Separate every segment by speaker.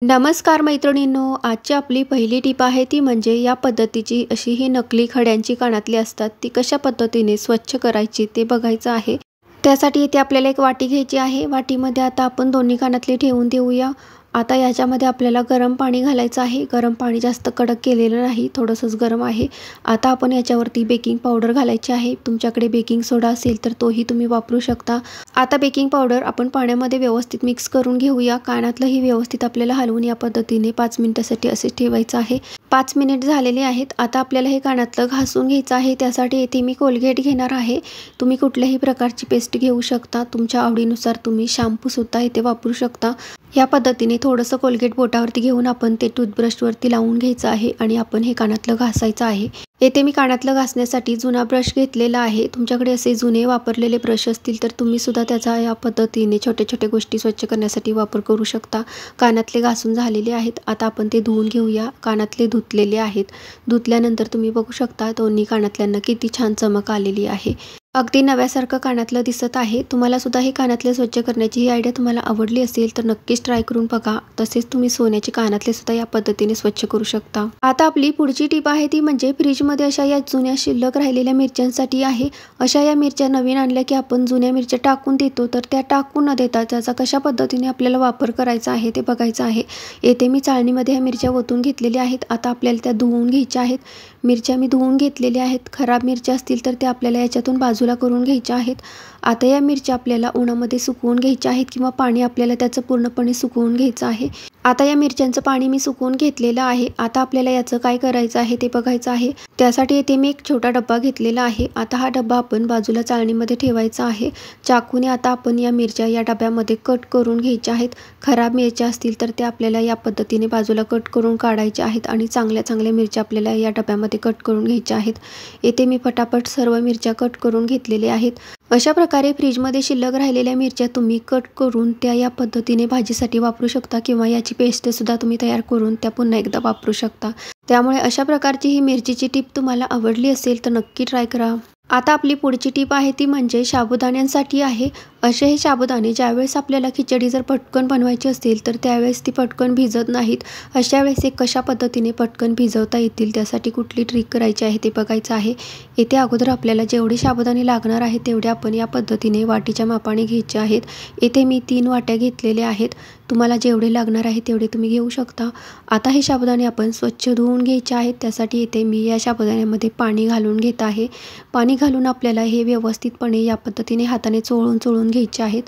Speaker 1: नमस्कार मैत्रिणींनो, आजची आपली पहिली टिप आहे ती म्हणजे या पद्धतीची अशी ही नकली खड्यांची कानातली असतात ती कशा पद्धतीने स्वच्छ करायची ते बघायचं आहे। त्यासाठी इथे आपल्याला एक वाटी घ्यायची आहे। वाटीमध्ये आता आपण दोन्ही कानातले ठेवून देऊया। आता याच्यामध्ये आपल्याला गरम पाणी घालायचं आहे। गरम पाणी जास्त कडक केलेलं नाही, थोडंसंच गरम आहे। आता आपण याच्यावरती बेकिंग पावडर घालायची आहे। तुमच्याकडे बेकिंग सोडा असेल तर तोही तुम्ही वापरू शकता। आता बेकिंग पावडर आपण पाण्यामध्ये व्यवस्थित मिक्स करून घेऊया। कानातलंही व्यवस्थित आपल्याला हलवून या पद्धतीने 5 मिनिटासाठी असे ठेवायचं आहे। 5 मिनिट झालेले आहेत। आता आपल्याला हे कानातलं घासून घ्यायचं आहे। त्यासाठी इथे मी कोलगेट घेणार आहे। तुम्ही कुठल्याही प्रकारची पेस्ट घेऊ शकता। तुमच्या आवडीनुसार तुम्ही शॅम्पू सुद्धा इथे वापरू शकता। या पद्धतीने थोडंसं कोलगेट बोटावरती घेऊन आपण ते टूथब्रशवरती लावून घ्यायचं आहे आणि आपण हे कानातलं घासायचं आहे। येथे मी कानातलं घासण्यासाठी जुना ब्रश घेतलेला आहे। तुमच्याकडे असे जुने वापरलेले ब्रश असतील तर तुम्ही सुद्धा त्याचा या पद्धतीने छोट्या-छोट्या गोष्टी स्वच्छ करण्यासाठी वापर करू शकता। कानातले घासून झालेले आहेत। आता आपण ते धुवून घेऊया। कानातले धुतलेले आहेत। धुतल्यानंतर तुम्ही बघू शकता दोन्ही कानातल्यांना किती छान चमक आलेली आहे। अगदी नव्यासारखं कानातलं दिसत आहे। तुम्हाला सुद्धा हे कानातले स्वच्छ करण्याची ही आयडिया तुम्हाला आवडली असेल तर नक्कीच ट्राय करून बघा। तसेच तुम्ही सोन्याचे कानातले सुद्धा या पद्धतीने स्वच्छ करू शकता। आता आपली पुढची टिप आहे ती म्हणजे फ्रीजमध्ये अशा या जुन्या शिल्लक राहिलेल्या मिरच्यांसाठी आहे। अशा या मिरच्या नवीन आणल्या की आपण जुन्या मिरच्या टाकून देतो, तर त्या टाकून न देता त्याचा कशा पद्धतीने आपल्याला वापर करायचा आहे ते बघायचं आहे। येथे मी चाळणीमध्ये ह्या मिरच्या ओतून घेतलेल्या आहेत। आता आपल्याला त्या धुवून घ्यायच्या आहेत। मिरच्या मी धुवून घेतलेल्या आहेत। खराब मिरच्या असतील तर त्या आपल्याला याच्यातून बाजूला करून घ्यायच्या आहेत। आता या मिरच्या आपल्याला उन्हामध्ये सुकवून घ्यायच्या आहेत किंवा पाणी आपल्याला त्याचं पूर्णपणे सुकवून घ्यायचं आहे। आता या मिरच्यांचं पाणी मी सुकवून घेतलेलं आहे। आता आपल्याला याचं काय करायचं आहे ते बघायचं आहे। त्यासाठी येथे मी एक छोटा डब्बा घेतलेला आहे। आता हा डब्बा आपण बाजूला चाळणीमध्ये ठेवायचा आहे। चाकूने आता आपण या मिरच्या या डब्यामध्ये कट करून घ्यायच्या आहेत। खराब मिरच्या असतील तर त्या आपल्याला या पद्धतीने बाजूला कट करून काढायच्या आहेत आणि चांगल्या मिरच्या आपल्याला या डब्यामध्ये कट करून घ्यायच्या आहेत। येथे मी पटापट सर्व मिरच्या कट करून घेतलेल्या आहेत। अशा प्रकारे फ्रीजमध्ये शिल्लक राहिलेल्या मिरच्या तुम्ही कट करून त्या या पद्धतीने भाजीसाठी वापरू शकता किंवा याची पेस्ट सुद्धा तुम्ही तयार करून त्या पुन्हा एकदा वापरू शकता। त्यामुळे अशा प्रकारची ही मिरचीची टिप तुम्हाला आवडली असेल तर नक्की ट्राय करा। आता आपली पुढची टिप आहे ती म्हणजे साबुदाण्यांसाठी आहे। असे हे साबुदाणे ज्यावेळेस आपल्याला खिचडी जर पटकन बनवायची असेल तर त्यावेळेस ती पटकन भिजत नाहीत। अशा वेळेस एक कशा पद्धतीने पटकन भिजवता येतील त्यासाठी कुठली ट्रिक करायची आहे ते बघायचं आहे। येथे अगोदर आपल्याला जेवढे साबुदाणे लागणार आहेत तेवढे आपण या पद्धतीने वाटीच्या मापाने घ्यायचे आहेत। येथे मी 3 वाट्या घेतलेल्या आहेत। तुम्हाला जेवढे लागणार आहे तेवढे तुम्ही घेऊ शकता। आता हे साबुदाणे आपण स्वच्छ धुवून घ्यायचे आहेत। त्यासाठी इथे मी या साबुदाण्यामध्ये पाणी घालून घेत आहे। पाणी घालून आपल्याला हे व्यवस्थितपणे या पद्धतीने हाताने चोळून घ्यायचे आहेत।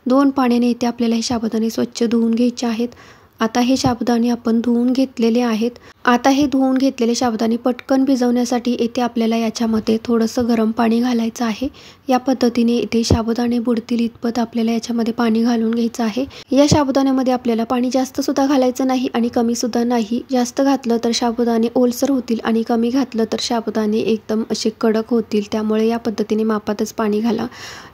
Speaker 1: 2 पाण्याने इथे आपल्याला हे साबुदाणे स्वच्छ धुवून घ्यायचे आहेत। आता हे साबुदाणे आपण धुवून घेतलेले आहेत। आता हे धुवून घेतलेले साबुदाणे पटकन भिजवण्यासाठी इथे आपल्याला याच्यामध्ये थोडंसं गरम पाणी घालायचं आहे। या पद्धतीने इथे साबुदाणे बुडतील इतपत आपल्याला याच्यामध्ये पाणी घालून घ्यायचं आहे। या साबुदाण्यामध्ये आपल्याला पाणी जास्त सुद्धा घालायचं नाही आणि कमी सुद्धा नाही। जास्त घातलं तर साबुदाणे ओलसर होतील आणि कमी घातलं तर साबुदाणे एकदम असे कडक होतील। त्यामुळे या पद्धतीने मापातच पाणी घाला।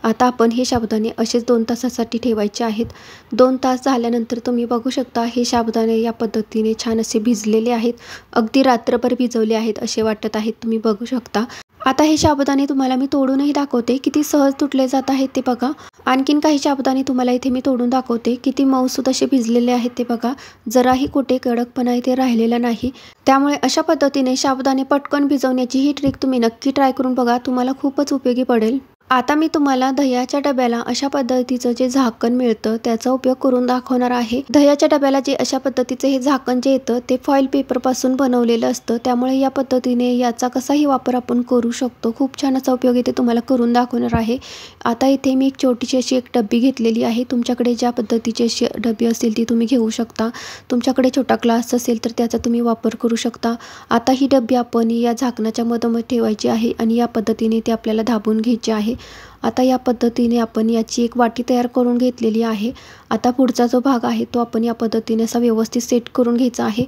Speaker 1: आता आपण हे साबुदाणे असेच 2 तासासाठी ठेवायचे आहेत। 2 तास झाल्यानंतर तुम्ही बघू शकता हे साबुदाणे या पद्धतीने छान असे भिजलेले आहेत। अगदी रात्रभर भिजवले आहेत असे वाटत आहेत, तुम्ही बघू शकता। आता हे साबुदाणे तुम्हाला मी तोडूनही दाखवते किती सहज तुटले जात आहेत ते बघा। आणखीन काही साबुदाणे तुम्हाला इथे मी तोडून दाखवते किती मऊसूत असे भिजलेले आहेत ते बघा। जराही कुठे कडकपणा इथे राहिलेला नाही। त्यामुळे अशा पद्धतीने साबुदाणे पटकन भिजवण्याची ही ट्रिक तुम्ही नक्की ट्राय करून बघा, तुम्हाला खूपच उपयोगी पडेल। आता मी तुम्हाला दह्याच्या डब्याला अशा पद्धतीचं जे झाकण मिळतं त्याचा उपयोग करून दाखवणार आहे। दह्याच्या डब्याला जे अशा पद्धतीचे हे झाकण जे येतं ते फॉइल पेपरपासून बनवलेलं असतं। त्यामुळे या पद्धतीने याचा कसाही वापर आपण करू शकतो। खूप छान असा उपयोग इथे तुम्हाला करून दाखवणार आहे। आता इथे मी एक छोटीशी अशी एक डब्बी घेतलेली आहे। तुमच्याकडे ज्या पद्धतीची अशी डब्बी असेल ती तुम्ही घेऊ शकता। तुमच्याकडे छोटा ग्लास असेल तर त्याचा तुम्ही वापर करू शकता। आता ही डब्बी आपण या झाकणाच्या मधोमध ठेवायची आहे आणि या पद्धतीने ते आपल्याला दाबून घ्यायचे आहे। आता या पद्धतीने आपण याची एक वाटी तयार करून घेतलेली आहे। आता पुढचा जो भाग आहे तो आपण या पद्धतीने असा व्यवस्थित सेट करून घ्यायचा आहे।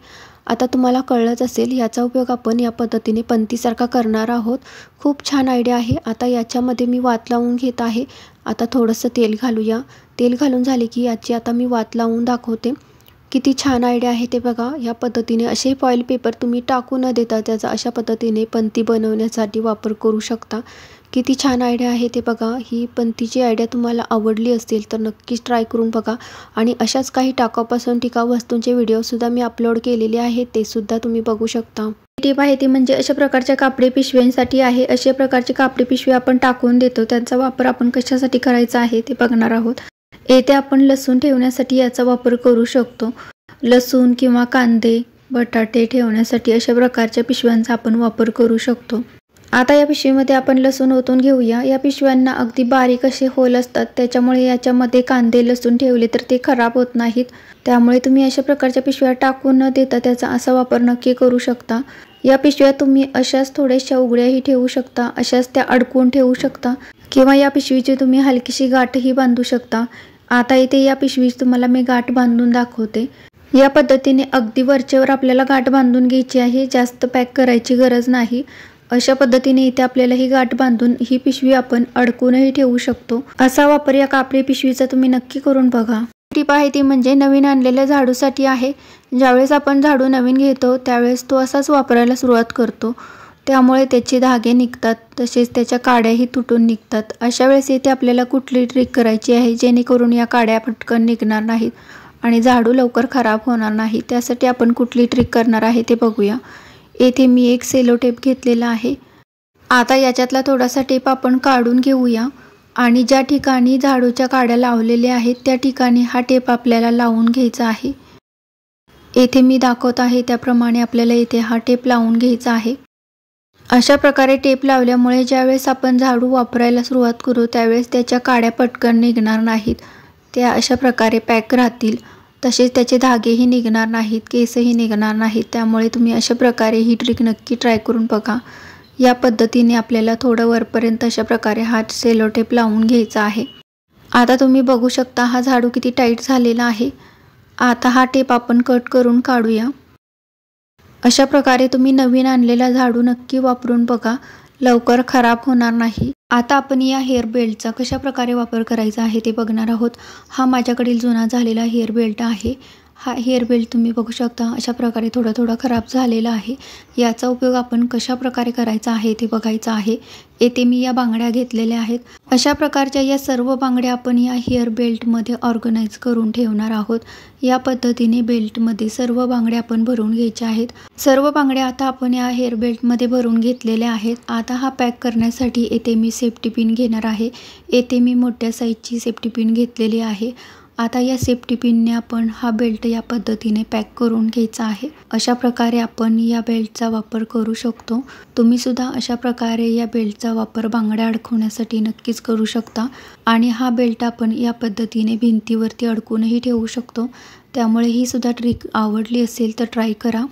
Speaker 1: आता तुम्हाला कळलंच असेल याचा उपयोग आपण या पद्धतीने पंतीसारखा करणार आहोत। खूप छान आयडिया आहे। आता याच्यामध्ये मी वात लावून घेत आहे। आता थोडंसं तेल घालूया। तेल घालून झाले की याची आता मी वात लावून दाखवते। किती छान आयडिया आहे ते बघा। या पद्धतीने असे फॉइल पेपर तुम्ही टाकू न देता त्याचा अशा पद्धतीने पंती बनवण्यासाठी वापर करू शकता। किती छान आयडिया आहे ते बघा. ही पणतीची आयडिया तुम्हाला आवडली असेल तर नक्कीच ट्राय करून बघा. आणि अशाच काही टाकाऊपासून टिकाऊ वस्तूंचे व्हिडिओसुद्धा मी अपलोड केलेले आहेत, ते सुद्धा तुम्ही बघू शकता. टिप आहे ती म्हणजे अशा प्रकारच्या कापडी पिशव्यांसाठी आहे. अशा प्रकारची कापडी पिशवी आपण टाकून देतो, त्यांचा वापर आपण कशासाठी करायचा आहे ते बघणार आहोत. येथे आपण लसूण ठेवण्यासाठी याचा वापर करू शकतो. लसूण किंवा कांदे, बटाटे ठेवण्यासाठी अशा प्रकारच्या पिशव्यांचा आपण वापर करू शकतो. आता या पिशवीमध्ये आपण लसूण ओतून घेऊया. या पिशव्यांना अगदी बारीक असे होल असतात, त्याच्यामुळे याच्यामध्ये कांदे लसूण ठेवले तर ते खराब होत नाहीत. त्यामुळे तुम्ही अशा प्रकारच्या पिशव्या टाकून न देता त्याचा असा वापर नक्की करू शकता. या पिशव्या तुम्ही अशाच थोड्याशा उघड्याही ठेवू शकता, अशाच त्या अडकवून ठेवू शकता किंवा या पिशवीची तुम्ही हलकीशी गाठही बांधू शकता. आता इथे या पिशवीची तुम्हाला मी गाठ बांधून दाखवते. या पद्धतीने अगदी वरचेवर आपल्याला गाठ बांधून घ्यायची आहे, जास्त पॅक करायची गरज नाही. अशा पद्धतीने इथे आपल्याला ही गाठ बांधून ही पिशवी आपण अडकूनही ठेवू शकतो. असा वापर या कापडी पिशवीचा तुम्ही नक्की करून बघा. टिप आहे ती म्हणजे नवीन आणलेल्या झाडूसाठी आहे. ज्यावेळेस आपण झाडू नवीन घेतो त्यावेळेस तो असाच वापरायला सुरुवात करतो, त्यामुळे त्याचे धागे निघतात, तसेच त्याच्या काड्याही तुटून निघतात. अशा वेळेस इथे आपल्याला कुठली ट्रिक करायची आहे जेणेकरून या काड्या पटकन निघणार नाहीत आणि झाडू लवकर खराब होणार नाही. त्यासाठी आपण कुठली ट्रिक करणार आहे ते बघूया. येथे मी एक सेलो टेप घेतलेला आहे. आता याच्यातला थोडासा टेप आपण काढून घेऊया आणि ज्या ठिकाणी झाडूच्या काड्या लावलेल्या आहेत त्या ठिकाणी हा टेप आपल्याला लावून घ्यायचा आहे. येथे मी दाखवत आहे त्याप्रमाणे आपल्याला येथे हा टेप लावून घ्यायचा आहे. अशा प्रकारे टेप लावल्यामुळे ज्यावेळेस आपण झाडू वापरायला सुरुवात करू त्यावेळेस त्याच्या काड्या पटकन निघणार नाहीत, त्या अशा प्रकारे पॅक राहतील. तसेच त्याचे धागेही निघणार नाहीत, केसही निघणार नाहीत. त्यामुळे तुम्ही अशा प्रकारे ही ट्रिक नक्की ट्राय करून बघा. या पद्धतीने आपल्याला थोडं वरपर्यंत अशा प्रकारे हा सेलो टेप लावून घ्यायचा आहे. आता तुम्ही बघू शकता हा झाडू किती टाईट झालेला आहे. आता हा टेप आपण कट करून काढूया. अशा प्रकारे तुम्ही नवीन आणलेला झाडू नक्की वापरून बघा, लवकर खराब होणार नाही. आता आपण या हेअर बेल्टचा कशा प्रकारे वापर करायचा आहे ते बघणार आहोत. हा माझ्याकडील जुना झालेला हेअर बेल्ट आहे. हा हेअर बेल्ट तुम्ही बघू शकता अशा प्रकारे थोडा थोडा खराब झालेला आहे. याचा उपयोग आपण कशा प्रकारे करायचा आहे ते बघायचं आहे. येथे मी या बांगड्या घेतलेल्या आहेत. अशा प्रकारच्या या सर्व बांगड्या आपण या हेअर बेल्टमध्ये ऑर्गनाइज करून ठेवणार आहोत. या पद्धतीने बेल्टमध्ये सर्व बांगड्या आपण भरून घ्यायच्या आहेत. सर्व बांगड्या आता आपण या हेअर बेल्टमध्ये भरून घेतलेल्या आहेत. आता हा पॅक करण्यासाठी येथे मी सेफ्टी पिन घेणार आहे. येथे मी मोठ्या साईजची सेफ्टी पिन घेतलेली आहे. आता या सेफ्टी पिनने आपण हा बेल्ट या पद्धतीने पॅक करून घ्यायचा आहे. अशा प्रकारे आपण या बेल्टचा वापर करू शकतो. तुम्ही सुद्धा अशा प्रकारे या बेल्टचा वापर बांगड्या अडकवण्यासाठी नक्कीच करू शकता. आणि हा बेल्ट आपण या पद्धतीने भिंतीवरती अडकूनही ठेवू शकतो. त्यामुळे ही सुद्धा ट्रिक आवडली असेल तर ट्राय करा.